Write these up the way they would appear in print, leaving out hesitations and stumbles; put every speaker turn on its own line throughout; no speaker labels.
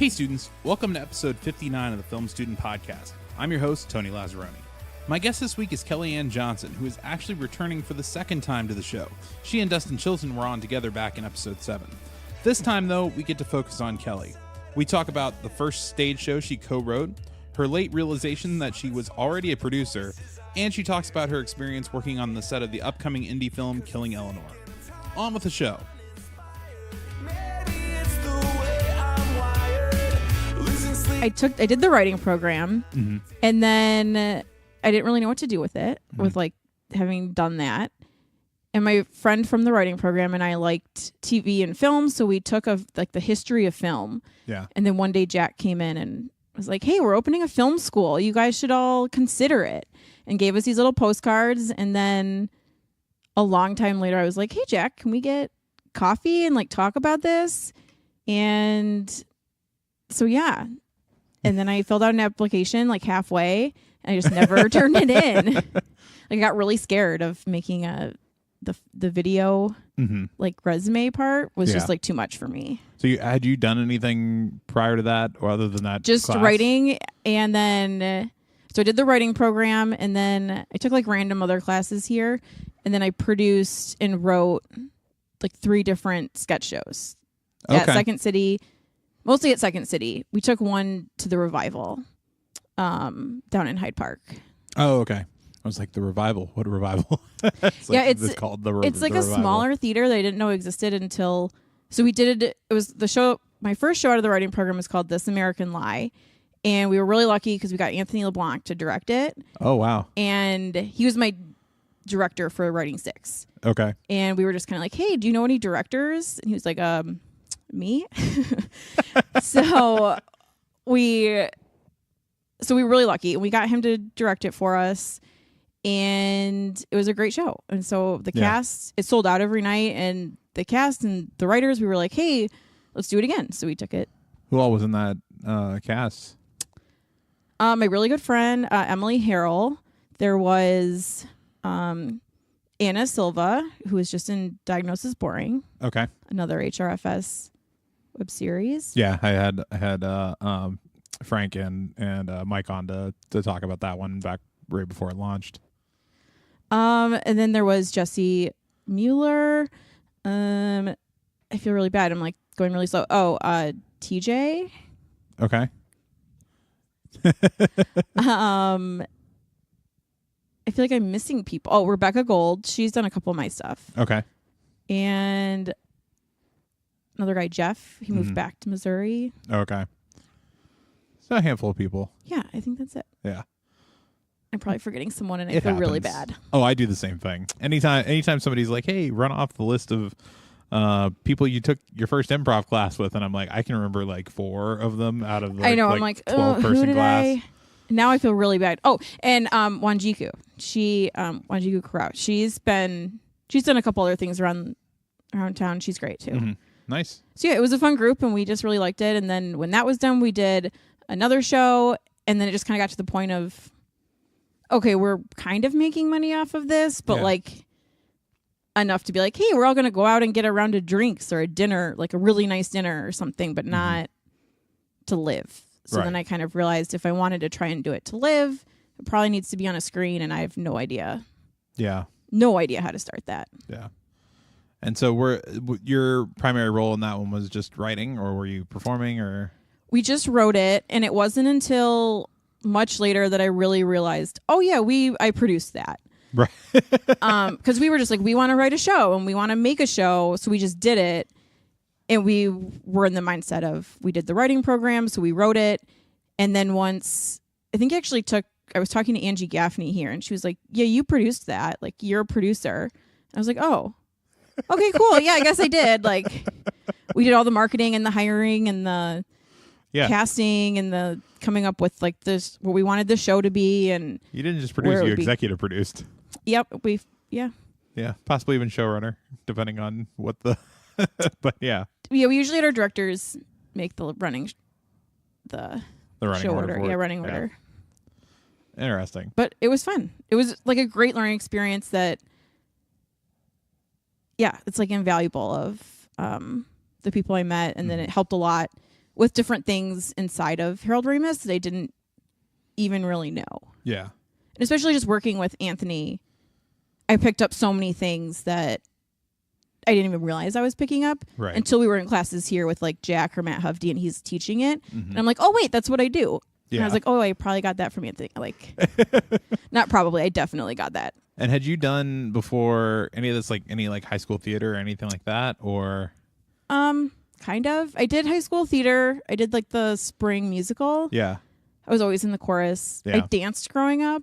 Hey students, welcome to episode 59 of the Film Student Podcast. I'm your host, Tony Lazzeroni. My guest this week is Kellyanne Johnson, who is actually returning for the second time to the show. She and Dustin Chilton were on together back in episode 7. This time, though, we get to focus on Kelly. We talk about the first stage show she co-wrote, her late realization that she was already a producer, and she talks about her experience working on the set of the upcoming indie film Killing Eleanor. On with the show.
I did the writing program, and then I didn't really know what to do with it, with like having done that. And my friend from the writing program and I liked TV and film, so we took the history of film.
Yeah.
And then one day Jack came in and was like, "Hey, we're opening a film school. You guys should all consider it." And gave us these little postcards. And then a long time later, I was like, "Hey, Jack, can we get coffee and like talk about this?" And so yeah. And then I filled out an application like halfway, and I just never turned it in. Like, I got really scared of making the video like resume part was just like too much for me.
So had you done anything prior to that, or other than that?
Just
class?
Writing, and then so I did the writing program, and then I took like random other classes here, and then I produced and wrote like 3 different sketch shows at Second City. Mostly at Second City. We took one to the Revival down in Hyde Park.
Oh, okay. I was like, the Revival? What a Revival? It's called the
It's like
the
a
Revival.
smaller theater that I didn't know existed until... So we did it. It was the show... My first show out of the writing program was called This American Lie. And we were really lucky because we got Anthony LeBlanc to direct it.
Oh, wow.
And he was my director for Writing 6.
Okay.
And we were just kind of like, "Hey, do you know any directors?" And he was like, me. So we were really lucky, and we got him to direct it for us, and it was a great show. And so the cast, it sold out every night, and the cast and the writers, we were like, "Hey, let's do it again." So we took it. Who
all was in that cast?
My really good friend Emily Harold. There was Anna Silva, who was just in Diagnosis Boring.
Okay.
Another HRFS web series.
Yeah, I had Frank and Mike on to talk about that one back right before it launched.
And then there was Jesse Mueller. I feel really bad. I'm like going really slow. Oh, TJ.
Okay.
I feel like I'm missing people. Oh, Rebecca Gold. She's done a couple of my stuff.
Okay.
And another guy, Jeff. He moved back to Missouri.
Okay. So a handful of people.
Yeah, I think that's it.
Yeah.
I'm probably forgetting someone, and I feel really bad.
Oh, I do the same thing. Anytime somebody's like, "Hey, run off the list of people you took your first improv class with," and I'm like, I can remember like 4 of them out of
I know. I'm like,
12-person class.
Now I feel really bad. Oh, and Wanjiku. Wanjiku Kurao. She's done a couple other things around town. She's great too.
Mm-hmm. Nice.
So yeah, it was a fun group, and we just really liked it. And then when that was done, we did another show, and then it just kind of got to the point of, okay, we're kind of making money off of this, but like enough to be like, hey, we're all going to go out and get a round of drinks or a dinner, like a really nice dinner or something, but not to live. So then I kind of realized if I wanted to try and do it to live, it probably needs to be on a screen, and I have no idea.
Yeah.
No idea how to start that.
Yeah. And so your primary role in that one was just writing, or were you performing, or?
We just wrote it, and it wasn't until much later that I really realized, oh yeah, I produced that.
Right.
Because we were just like, we want to write a show and we want to make a show, so we just did it. And we were in the mindset of, we did the writing program, so we wrote it. And then once, I think I was talking to Angie Gaffney here, and she was like, yeah, you produced that. Like, you're a producer. And I was like, oh, okay, cool. Yeah, I guess I did. Like, we did all the marketing and the hiring and the casting and the coming up with like this, what we wanted the show to be. And
you didn't just produce, you executive produced.
Yep. Yeah,
possibly even showrunner, depending on what the... But yeah,
we usually let our directors make the running show order. Yeah, running order.
Interesting.
But it was fun. It was like a great learning experience that, it's like invaluable of the people I met. And then it helped a lot with different things inside of Harold Ramis that I didn't even really know.
Yeah.
And especially just working with Anthony, I picked up so many things that I didn't even realize I was picking up until we were in classes here with like Jack or Matt Hovde and he's teaching it. And I'm like, oh, wait, that's what I do. Yeah. And I was like, oh, I probably got that from Anthony. Like, not probably. I definitely got that.
And had you done before any of this, like any like high school theater or anything like that, or?
Kind of. I did high school theater. I did like the spring musical.
Yeah.
I was always in the chorus.
Yeah.
I danced growing up,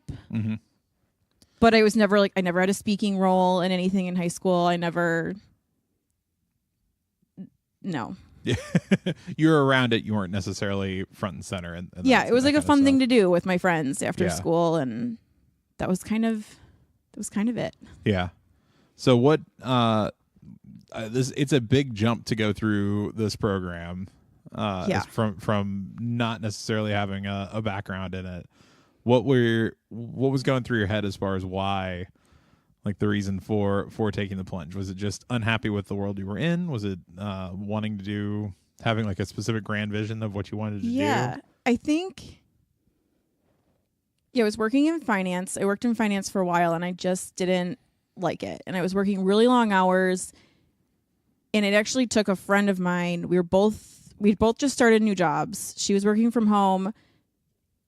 but I was never like, I never had a speaking role in anything in high school. No.
Yeah. You were around it. You weren't necessarily front and center. And
yeah, it was like a fun thing to do with my friends after school, and that was kind of it.
Yeah. So what? It's a big jump to go through this program. From not necessarily having a background in it. What was going through your head as far as why? Like the reason for taking the plunge? Was it just unhappy with the world you were in? Was it having like a specific grand vision of what you wanted to do?
Yeah, I think. Yeah, I was working in finance. I worked in finance for a while, and I just didn't like it. And I was working really long hours. And it actually took a friend of mine. We'd both just started new jobs. She was working from home,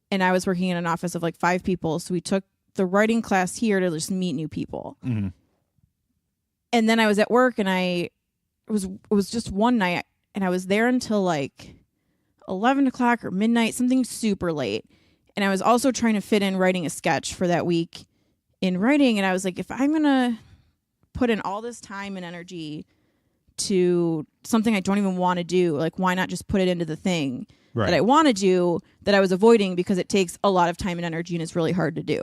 and I was working in an office of like 5 people. So we took the writing class here to just meet new people. And then I was at work, and it was just one night, and I was there until like 11 o'clock or midnight, something super late. And I was also trying to fit in writing a sketch for that week in writing. And I was like, if I'm going to put in all this time and energy to something I don't even want to do, like, why not just put it into the thing that I want to do that I was avoiding because it takes a lot of time and energy and it's really hard to do.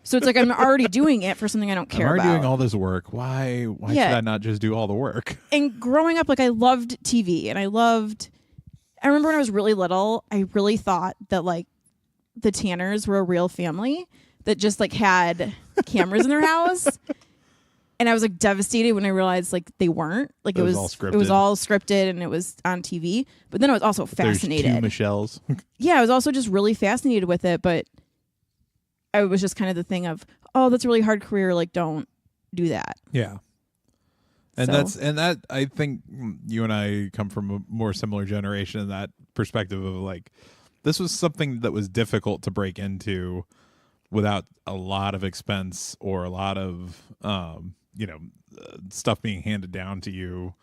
So it's like I'm already doing it for something I don't care about.
I'm already doing all this work. Why should I not just do all the work?
And growing up, like, I loved TV, and I remember when I was really little, I really thought that like the Tanners were a real family that just like had cameras in their house. And I was like devastated when I realized like they weren't. Like it was all scripted and it was on TV. But then I was also fascinated.
There's 2 Michelles.
Yeah, I was also just really fascinated with it, but I was just kind of the thing of, oh, that's a really hard career, like don't do that.
Yeah. And that I think you and I come from a more similar generation in that perspective of like this was something that was difficult to break into without a lot of expense or a lot of stuff being handed down to you.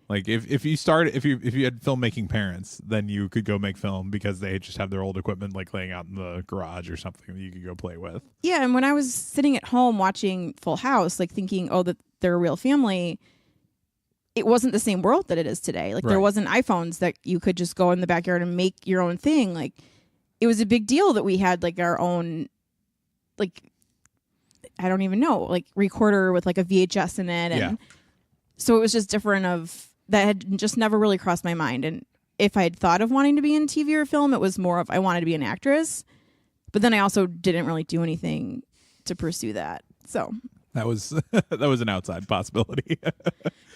Like if you had filmmaking parents, then you could go make film because they just have their old equipment like laying out in the garage or something that you could go play with.
Yeah, and when I was sitting at home watching Full House, like thinking, oh, that they're a real family, it wasn't the same world that it is today. Like there wasn't iPhones that you could just go in the backyard and make your own thing. Like it was a big deal that we had like our own, like, I don't even know, like recorder with like a VHS in it. And so it was just different that had just never really crossed my mind. And if I had thought of wanting to be in TV or film, it was more of I wanted to be an actress. But then I also didn't really do anything to pursue that. So
that was an outside possibility.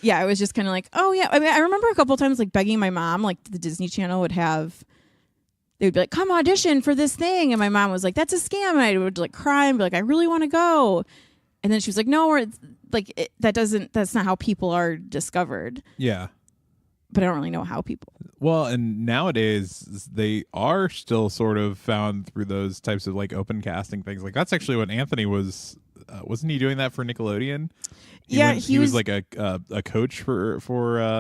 Yeah, it was just kind of like, oh yeah. I mean, I remember a couple of times like begging my mom, like the Disney Channel they would be like, come audition for this thing. And my mom was like, that's a scam. And I would like cry and be like, I really want to go. And then she was like, no, that's not how people are discovered.
Yeah.
But I don't really know how people.
Well, and nowadays they are still sort of found through those types of like open casting things. Like that's actually what Anthony was. Wasn't he doing that for Nickelodeon? He was like a coach for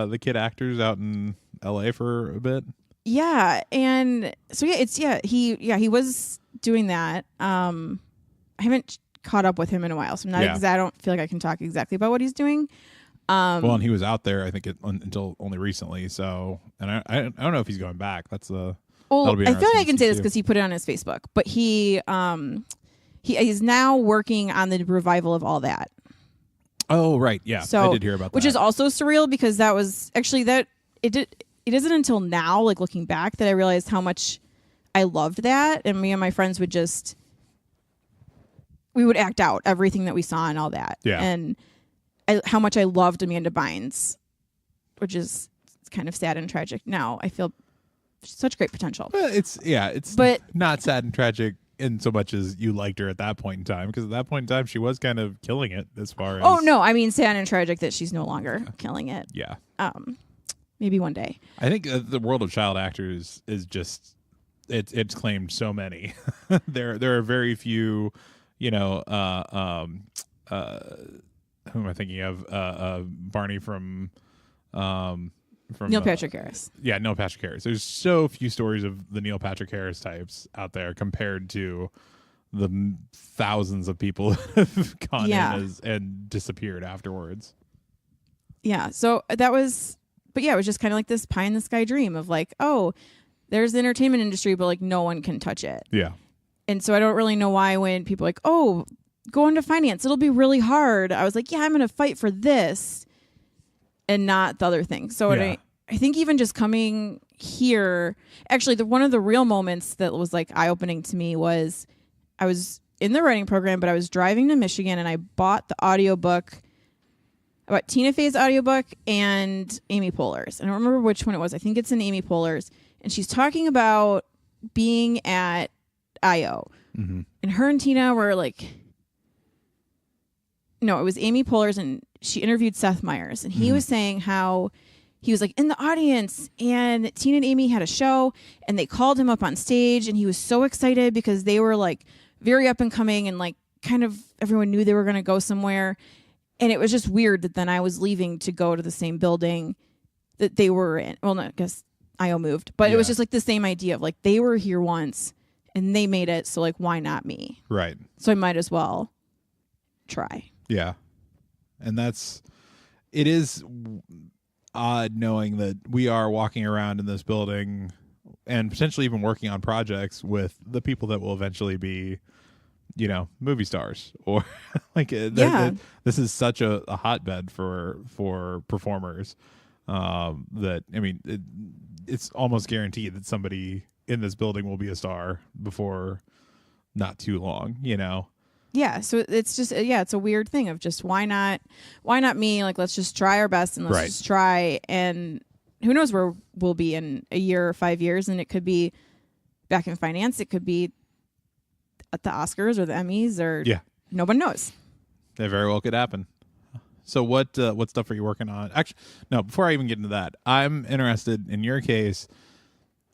the kid actors out in LA for a bit.
Yeah, and so he was doing that. I haven't caught up with him in a while, so I don't feel like I can talk exactly about what he's doing.
Well, and he was out there, I think, until only recently. So, and I don't know if he's going back. I feel like
I can say this because he put it on his Facebook. But he is now working on the revival of All That.
Oh, right, yeah. So, I did hear about that,
which is also surreal because that was actually It isn't until now, like looking back, that I realized how much I loved that. And me and my friends we would act out everything that we saw and all that.
Yeah.
And how much I loved Amanda Bynes, which is kind of sad and tragic now. I feel such great potential.
It's
but
not sad and tragic in so much as you liked her at that point in time, because at that point in time she was kind of killing it as far as.
Oh no, I mean sad and tragic that she's no longer killing it.
Yeah.
Maybe one day.
I think the world of child actors is just it's claimed so many. there are very few, you know. Who am I thinking of? Barney from
Neil Patrick Harris.
Yeah, Neil Patrick Harris. There's so few stories of the Neil Patrick Harris types out there compared to the thousands of people that have gone in and disappeared afterwards.
Yeah, so that was, but yeah, it was just kind of like this pie in the sky dream of like, oh, there's the entertainment industry, but like no one can touch it.
Yeah. And
so I don't really know why when people are like, oh, go into finance, it'll be really hard. I was like, yeah, I'm going to fight for this and not the other thing. So I think even just coming here, actually, one of the real moments that was like eye-opening to me was I was in the writing program, but I was driving to Michigan and I bought the audiobook, about Tina Fey's audiobook and Amy Poehler's. I don't remember which one it was. I think it's in Amy Poehler's. And she's talking about being at I.O. Mm-hmm. And her and Tina were like... No, it was Amy Poehler's, and she interviewed Seth Meyers, and he was saying how he was like in the audience, and Tina and Amy had a show, and they called him up on stage, and he was so excited because they were like very up and coming, and like kind of everyone knew they were going to go somewhere, and it was just weird that then I was leaving to go to the same building that they were in. Well, no, I guess I.O. moved, but it was just like the same idea of like they were here once, and they made it, so like why not me?
Right.
So I might as well try.
Yeah. And it is odd knowing that we are walking around in this building and potentially even working on projects with the people that will eventually be, you know, movie stars or like, this is such a hotbed for performers that, I mean, it's almost guaranteed that somebody in this building will be a star before not too long, you know?
Yeah, so it's just it's a weird thing of just why not me? Like let's just try our best and let's just try, and who knows where we'll be in a year or 5 years, and it could be back in finance, it could be at the Oscars or the Emmys, or no one knows.
That very well could happen. So what stuff are you working on? Actually, no, before I even get into that, I'm interested in your case.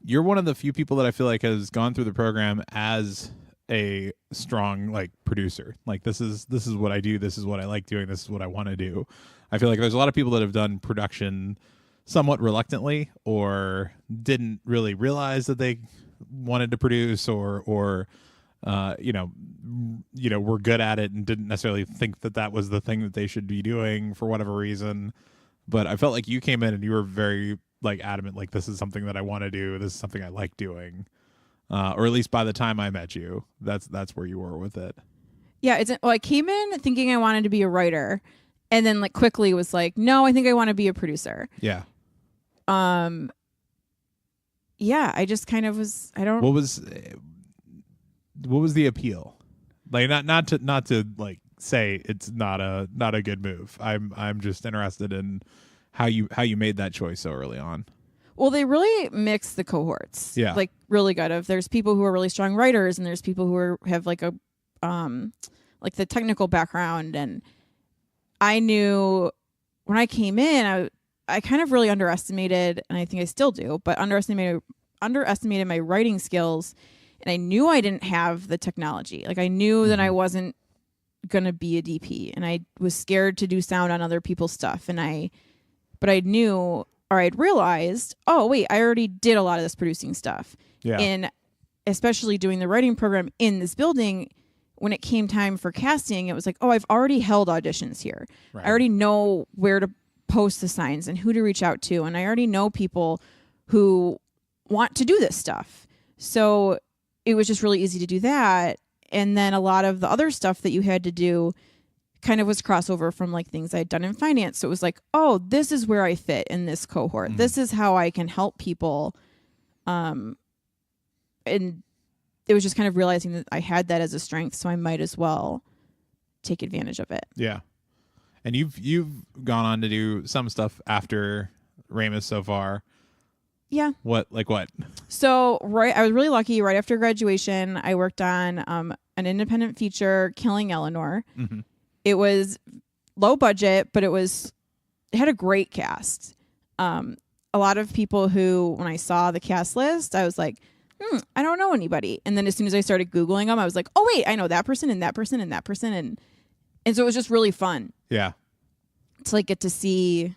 You're one of the few people that I feel like has gone through the program as a strong like producer. Like this is what I do, this is what I like doing, this is what I want to do. I feel like there's a lot of people that have done production somewhat reluctantly or didn't really realize that they wanted to produce or were good at it and didn't necessarily think that was the thing that they should be doing for whatever reason. But I felt like you came in and you were very like adamant, like this is something that I want to do, this is something I like doing. Or at least by the time I met you, that's where you were with it.
Yeah, I came in thinking I wanted to be a writer, and then like quickly was like, no, I think I want to be a producer.
Yeah.
Yeah, I just kind of was. I don't.
What was the appeal? Like not to like say it's not a good move. I'm just interested in how you made that choice so early on.
Well, they really mix the cohorts.
Yeah.
Like really good. There's people who are really strong writers, and there's people who have like a like the technical background. And I knew when I came in, I kind of really underestimated, and I think I still do, but underestimated my writing skills. And I knew I didn't have the technology. Like I knew that I wasn't gonna be a DP, and I was scared to do sound on other people's stuff. But I knew. Or I'd realized, oh, wait, I already did a lot of this producing stuff.
Yeah.
And especially doing the writing program in this building, when it came time for casting, it was like, oh, I've already held auditions here. Right. I already know where to post the signs and who to reach out to. And I already know people who want to do this stuff. So it was just really easy to do that. And then a lot of the other stuff that you had to do kind of was crossover from like things I'd done in finance. So it was like, oh, this is where I fit in this cohort. Mm-hmm. This is how I can help people. And it was just kind of realizing that I had that as a strength, so I might as well take advantage of it.
Yeah. And you've gone on to do some stuff after Ramis so far.
Yeah.
What? Like what?
So I was really lucky. Right after graduation, I worked on an independent feature, Killing Eleanor.
Mm-hmm.
It was low budget, but it had a great cast. A lot of people who, when I saw the cast list, I was like, I don't know anybody. And then as soon as I started Googling them, I was like, oh, wait, I know that person and that person and that person. And so it was just really fun.
Yeah.
To like get to see,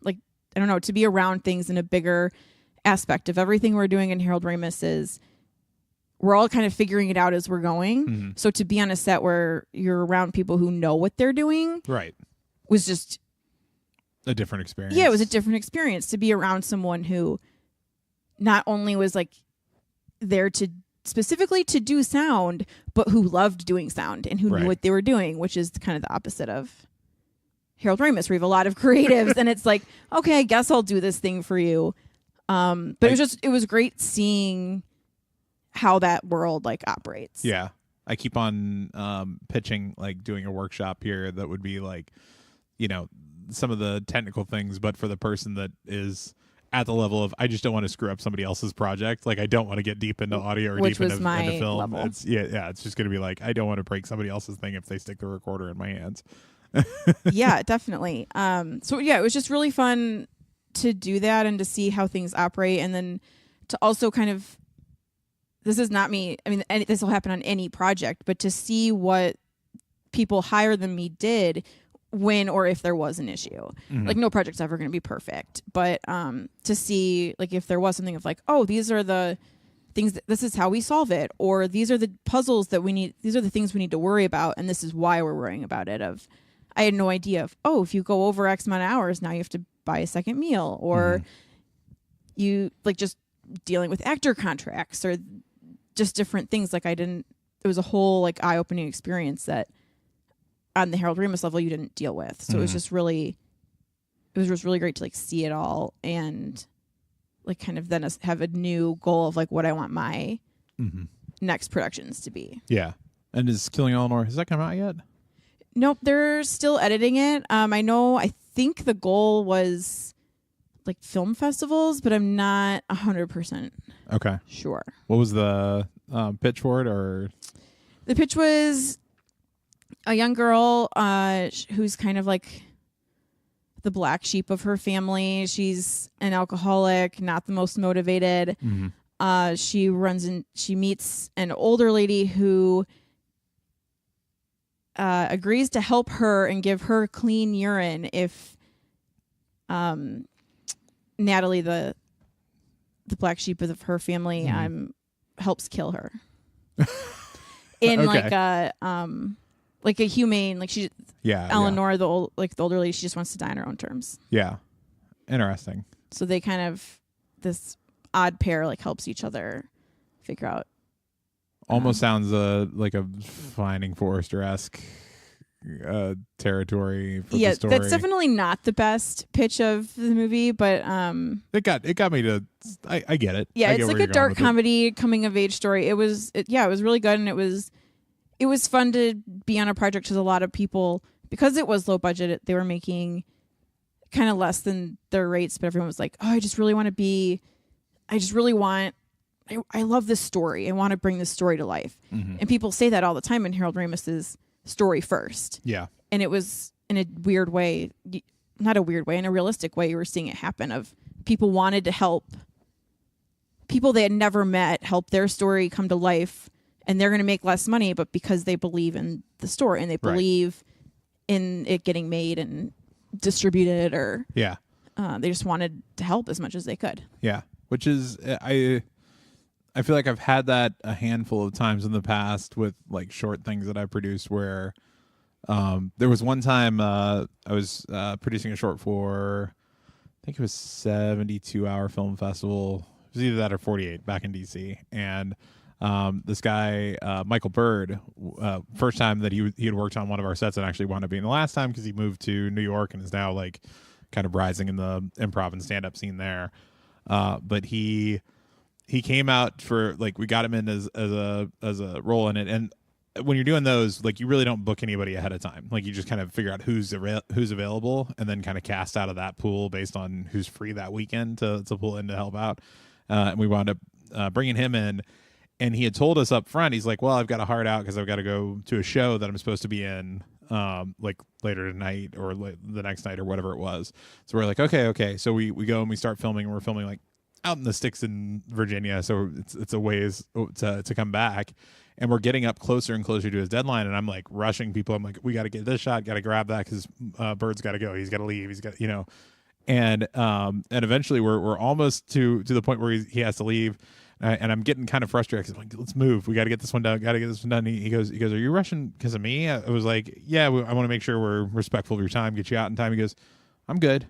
like, I don't know, to be around things in a bigger aspect of everything we're doing in Harold Ramis is we're all kind of figuring it out as we're going.
Mm-hmm.
So to be on a set where you're around people who know what they're doing
right.
was just
a different experience.
Yeah, it was a different experience to be around someone who not only was like there to specifically to do sound, but who loved doing sound and who knew what they were doing, which is kind of the opposite of Harold Ramis, where we have a lot of creatives and it's like, okay, I guess I'll do this thing for you. But it was great seeing how that world like operates.
Yeah. I keep on pitching, like doing a workshop here that would be like, you know, some of the technical things, but for the person that is at the level of, I just don't want to screw up somebody else's project. Like I don't want to get deep into audio or
Which
deep
was
into film.
level.
It's it's just going to be like, I don't want to break somebody else's thing if they stick the recorder in my hands.
Yeah, definitely. So yeah, it was just really fun to do that and to see how things operate. And then to also kind of, this is not me. I mean, this will happen on any project, but to see what people higher than me did when or if there was an issue. Mm-hmm. Like no project's ever going to be perfect, but to see like if there was something of like, oh, these are the things this is how we solve it, or these are the puzzles that we need, these are the things we need to worry about, and this is why we're worrying about it. I had no idea of, oh, if you go over X amount of hours, now you have to buy a second meal, or you like just dealing with actor contracts or just different things. Like it was a whole like eye-opening experience that on the Harold Ramis level you didn't deal with. So it was just really great to like see it all and like kind of then have a new goal of like what I want my next productions to be.
Yeah. And is Killing Eleanor, has that come out yet?
Nope, they're still editing it. I think the goal was like film festivals, but I'm not 100% sure.
What was the pitch for it? Or
the pitch was a young girl who's kind of like the black sheep of her family. She's an alcoholic, not the most motivated. She meets an older lady who agrees to help her and give her clean urine if Natalie, the black sheep of her family, helps kill her. In like a humane, like she, Eleanor, the older lady, she just wants to die on her own terms.
Yeah, interesting.
So they kind of, this odd pair like helps each other figure out.
Almost sounds like a Finding Forrester-esque territory for the story.
That's definitely not the best pitch of the movie, but
it got me to. I get it.
Yeah,
I
it's like a dark comedy coming of age story. It was really good, and it was fun to be on a project with a lot of people because it was low budget. They were making kind of less than their rates, but everyone was like, "Oh, I just really want. I love this story. I want to bring this story to life." And people say that all the time in Harold Ramis's story first. Yeah. And it was in a weird way, not a weird way, in a realistic way, you were seeing it happen of people wanted to help people they had never met, help their story come to life, and they're going to make less money, but because they believe in the story and they believe in it getting made and distributed, or they just wanted to help as much as they could. Yeah.
Which is, I feel like I've had that a handful of times in the past with like short things that I produced where there was one time I was producing a short for, I think it was 72-hour film festival. It was either that or 48 back in DC. And this guy, Michael Bird, first time that he had worked on one of our sets and actually wound up being the last time because he moved to New York and is now like kind of rising in the improv and stand-up scene there. But he came out for like, we got him in as a role in it, and when you're doing those, like, you really don't book anybody ahead of time. Like, you just kind of figure out who's available, and then kind of cast out of that pool based on who's free that weekend to pull in to help out. And we wound up bringing him in, and he had told us up front, he's like, well, I've got a hard out because I've got to go to a show that I'm supposed to be in, like later tonight or the next night or whatever it was. So we're like, okay. So we go and we start filming, and we're filming like out in the sticks in Virginia. So it's a ways to come back. And we're getting up closer and closer to his deadline, and I'm like rushing people. I'm like, we got to get this shot, got to grab that because Bird's got to go. He's got to leave. He's got, and eventually we're almost to the point where he has to leave, and I'm getting kind of frustrated because I'm like, let's move. We got to get this one done. Got to get this one done. He goes, are you rushing because of me? I was like, yeah, I want to make sure we're respectful of your time, get you out in time. He goes, I'm good.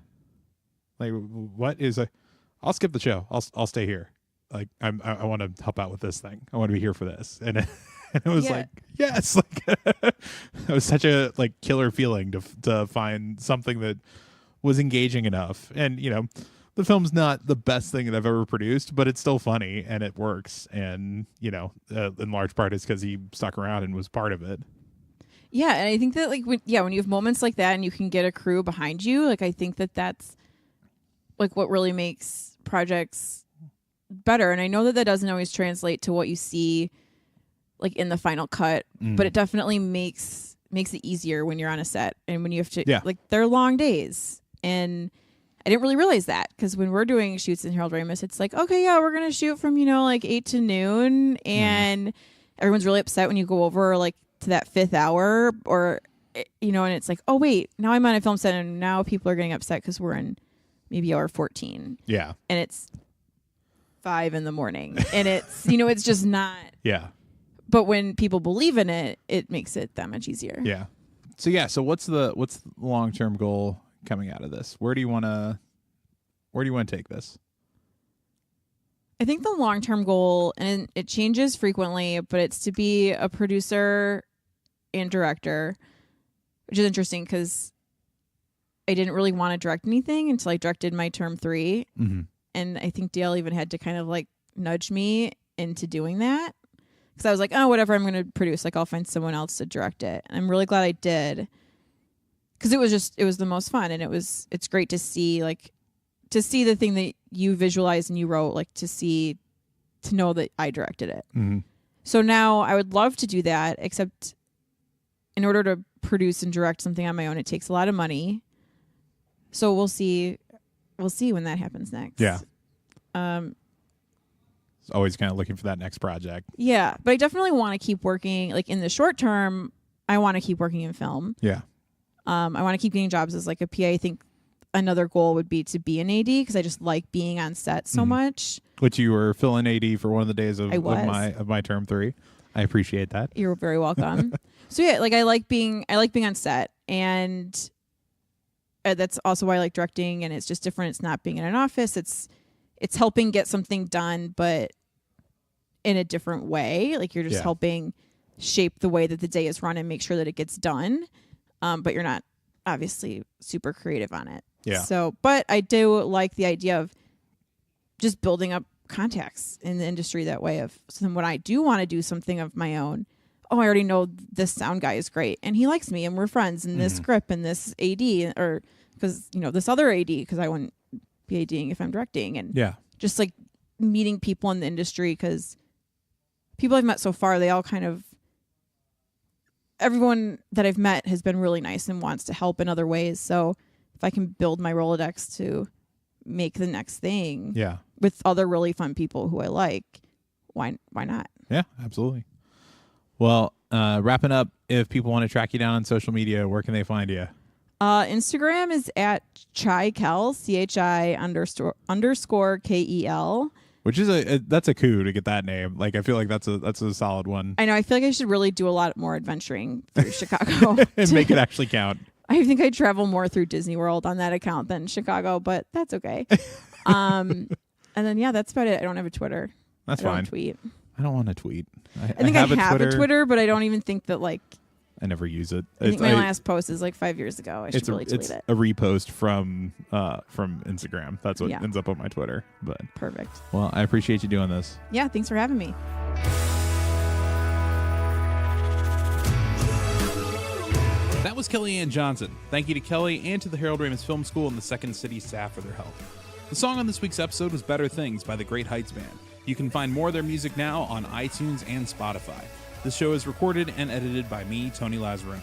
Like, what is I'll skip the show. I'll stay here. Like, I want to help out with this thing. I want to be here for this. And it was like, yes, like it was such a like killer feeling to find something that was engaging enough. And, the film's not the best thing that I've ever produced, but it's still funny and it works. And, in large part it's because he stuck around and was part of it.
Yeah. And I think that like, when you have moments like that and you can get a crew behind you, like, I think that that's like what really makes projects better. And I know that doesn't always translate to what you see like in the final cut, but it definitely makes it easier when you're on a set and when you have to, like, they're long days. And I didn't really realize that because when we're doing shoots in Harold Ramis, it's like, okay, yeah, we're going to shoot from, like 8 to noon. And everyone's really upset when you go over like to that 5th hour or, and it's like, oh wait, now I'm on a film set and now people are getting upset because we're in maybe hour 14.
Yeah.
And it's 5 a.m. and it's, it's just not.
Yeah.
But when people believe in it, it makes it that much easier.
Yeah. So what's the long-term goal coming out of this? Where do you want to take this?
I think the long-term goal, and it changes frequently, but it's to be a producer and director, which is interesting because I didn't really want to direct anything until I directed my term 3. Mm-hmm. And I think Dale even had to kind of like nudge me into doing that. Because I was like, oh, whatever, I'm going to produce. Like, I'll find someone else to direct it. And I'm really glad I did. Because it was the most fun. And it's great to see the thing that you visualized and you wrote, like to know that I directed it. Mm-hmm. So now I would love to do that, except in order to produce and direct something on my own, it takes a lot of money. So we'll see when that happens next.
Yeah. Always kind of looking for that next project.
Yeah, but I definitely want to keep working. Like in the short term, I want to keep working in film.
Yeah.
I want to keep getting jobs as like a PA. I think another goal would be to be an AD because I just like being on set so much. Which
you were filling AD for one of the days of my term 3. I appreciate that.
You're very welcome. So yeah, like I like being on set, and that's also why I like directing. And it's just different. It's not being in an office. It's helping get something done, but in a different way. Like you're just helping shape the way that the day is run and make sure that it gets done. But you're not obviously super creative on it.
Yeah.
So, but I do like the idea of just building up contacts in the industry that way. So then when I do want to do something of my own, I already know this sound guy is great and he likes me and we're friends, and this script and this AD, or because this other AD, because I wouldn't be ADing if I'm directing, and just like meeting people in the industry, because people I've met so far, they all everyone that I've met has been really nice and wants to help in other ways. So if I can build my Rolodex to make the next thing with other really fun people who I like, why not?
Yeah, absolutely. Well, wrapping up, if people want to track you down on social media, where can they find you?
Instagram is at ChiKel, CHI_KEL.
Which is that's a coup to get that name. Like, I feel like that's a solid one.
I know. I feel like I should really do a lot more adventuring through Chicago
and make it actually count.
I think I travel more through Disney World on that account than Chicago, but that's okay. And then that's about it. I don't have a Twitter.
That's fine. I don't tweet. I don't want to tweet. I
think I have a Twitter, but I don't even think that
I never use it.
I think my last post is 5 years ago. I should really tweet it.
It's a repost from Instagram. That's what ends up on my Twitter. But
perfect.
Well, I appreciate you doing this.
Yeah, thanks for having me.
that was Kellyanne Johnson. Thank you to Kelly and to the Harold Ramis Film School and the Second City staff for their help. The song on this week's episode was Better Things by the Great Heights Band. You can find more of their music now on iTunes and Spotify. This show is recorded and edited by me, Tony Lazzeroni.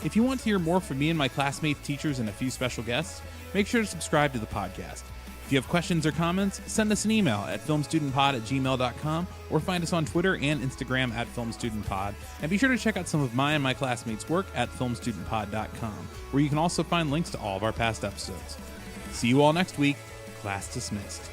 If you want to hear more from me and my classmates, teachers, and a few special guests, make sure to subscribe to the podcast. If you have questions or comments, send us an email at filmstudentpod@gmail.com or find us on Twitter and Instagram at filmstudentpod. And be sure to check out some of my and my classmates' work at filmstudentpod.com, where you can also find links to all of our past episodes. See you all next week. Class dismissed.